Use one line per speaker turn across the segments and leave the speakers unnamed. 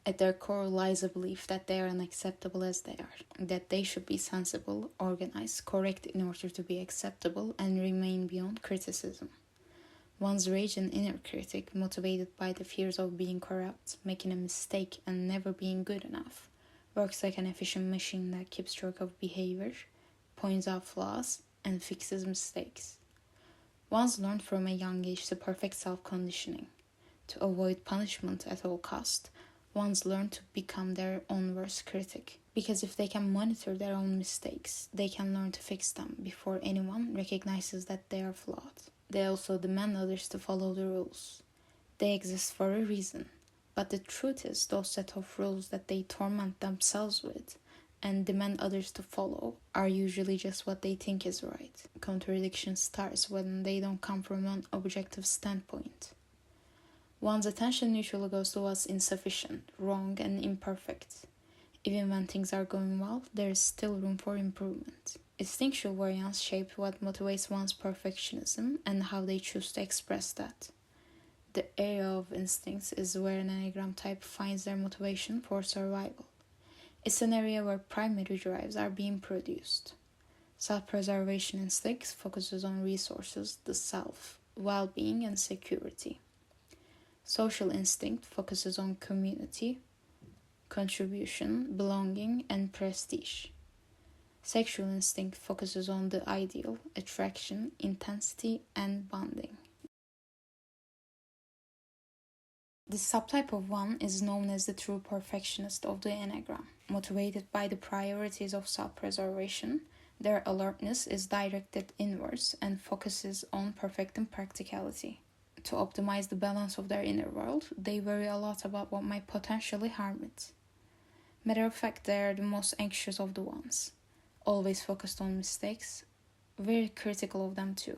At their core lies a belief that they are unacceptable as they are, that they should be sensible, organized, correct in order to be acceptable and remain beyond criticism. One's rage and inner critic, motivated by the fears of being corrupt, making a mistake, and never being good enough, works like an efficient machine that keeps track of behavior, points out flaws, and fixes mistakes. One's learned from a young age the perfect self-conditioning. To avoid punishment at all cost, one's learned to become their own worst critic. Because if they can monitor their own mistakes, they can learn to fix them before anyone recognizes that they are flawed. They also demand others to follow the rules. They exist for a reason, but the truth is those set of rules that they torment themselves with and demand others to follow are usually just what they think is right. Contradiction starts when they don't come from an objective standpoint. One's attention usually goes to what's insufficient, wrong, and imperfect. Even when things are going well, there is still room for improvement. Instinctual variance shapes what motivates one's perfectionism and how they choose to express that. The area of instincts is where an Enneagram type finds their motivation for survival. It's an area where primary drives are being produced. Self-preservation instincts focuses on resources, the self, well-being, and security. Social instinct focuses on community, contribution, belonging, and prestige. Sexual instinct focuses on the ideal, attraction, intensity, and bonding. The subtype of 1 is known as the true perfectionist of the Enneagram. Motivated by the priorities of self-preservation, their alertness is directed inwards and focuses on perfecting practicality. To optimize the balance of their inner world, they worry a lot about what might potentially harm it. Matter of fact, they are the most anxious of the ones, always focused on mistakes, very critical of them too,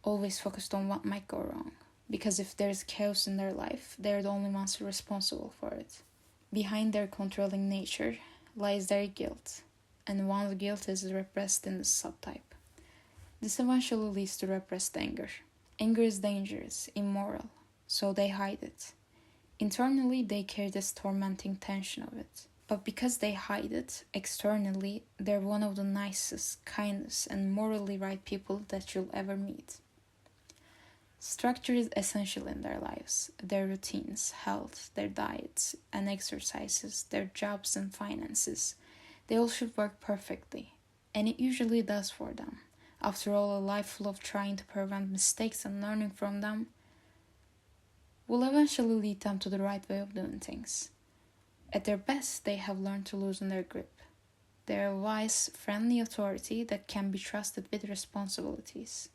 always focused on what might go wrong. Because if there's chaos in their life, they're the only ones responsible for it. Behind their controlling nature lies their guilt, and one's guilt is repressed in the subtype. This eventually leads to repressed anger. Anger is dangerous, immoral, so they hide it. Internally, they carry this tormenting tension of it. But because they hide it, externally, they're one of the nicest, kindest, and morally right people that you'll ever meet. Structure is essential in their lives. Their routines, health, their diets and exercises, their jobs and finances. They all should work perfectly. And it usually does for them. After all, a life full of trying to prevent mistakes and learning from them will eventually lead them to the right way of doing things. At their best, they have learned to loosen their grip. They're a wise, friendly authority that can be trusted with responsibilities.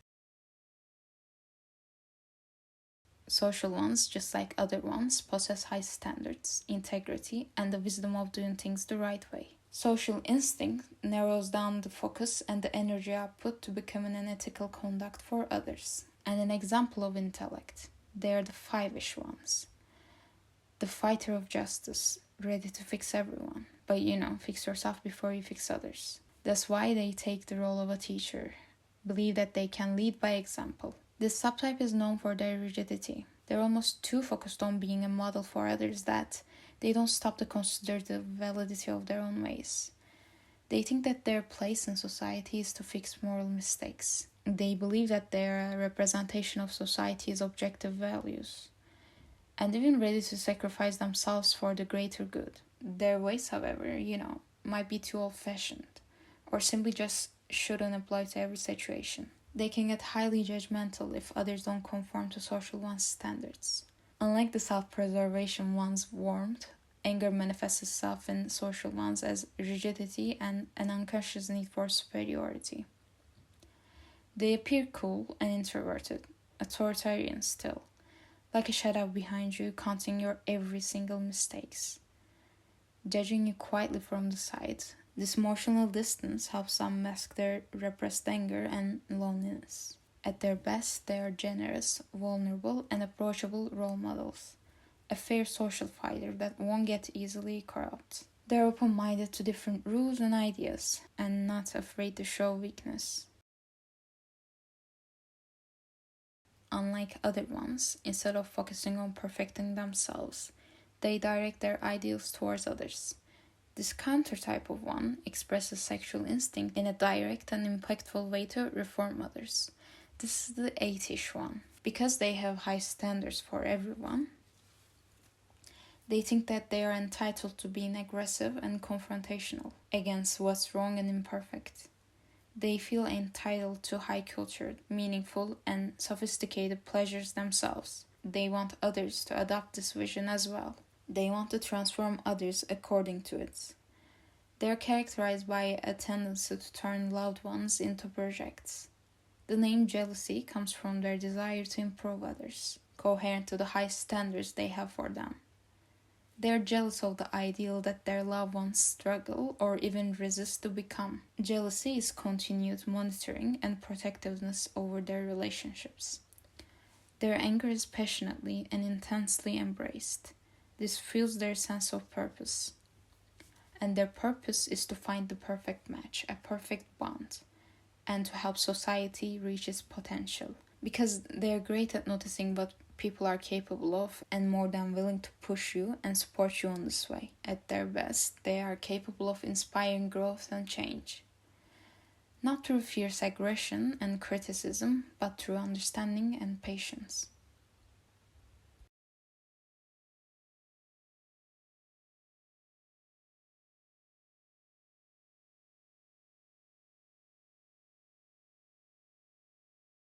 Social ones, just like other ones, possess high standards, integrity, and the wisdom of doing things the right way. Social instinct narrows down the focus and the energy output to becoming an ethical conduct for others. And an example of intellect, they are the 5-ish ones. The fighter of justice, ready to fix everyone. But fix yourself before you fix others. That's why they take the role of a teacher, believe that they can lead by example. This subtype is known for their rigidity. They're almost too focused on being a model for others that they don't stop to consider the validity of their own ways. They think that their place in society is to fix moral mistakes. They believe that they're a representation of society's objective values, and even ready to sacrifice themselves for the greater good. Their ways, however, might be too old-fashioned, or simply just shouldn't apply to every situation. They can get highly judgmental if others don't conform to social one's standards. Unlike the self-preservation one's warmth, anger manifests itself in social ones as rigidity and an unconscious need for superiority. They appear cool and introverted, authoritarian still, like a shadow behind you counting your every single mistakes, judging you quietly from the side. This emotional distance helps them mask their repressed anger and loneliness. At their best, they are generous, vulnerable, and approachable role models. A fair social fighter that won't get easily corrupt. They're open-minded to different rules and ideas, and not afraid to show weakness. Unlike other ones, instead of focusing on perfecting themselves, They direct their ideals towards others. This counter-type of 1 expresses sexual instinct in a direct and impactful way to reform others. This is the 8-ish one. Because they have high standards for everyone, they think that they are entitled to being aggressive and confrontational against what's wrong and imperfect. They feel entitled to high-cultured, meaningful, and sophisticated pleasures themselves. They want others to adopt this vision as well. They want to transform others according to it. They are characterized by a tendency to turn loved ones into projects. The name jealousy comes from their desire to improve others, coherent to the high standards they have for them. They are jealous of the ideal that their loved ones struggle or even resist to become. Jealousy is continued monitoring and protectiveness over their relationships. Their anger is passionately and intensely embraced. This fuels their sense of purpose. And their purpose is to find the perfect match, a perfect bond, and to help society reach its potential. Because they are great at noticing what people are capable of and more than willing to push you and support you on this way. At their best, they are capable of inspiring growth and change. Not through fierce aggression and criticism, but through understanding and patience.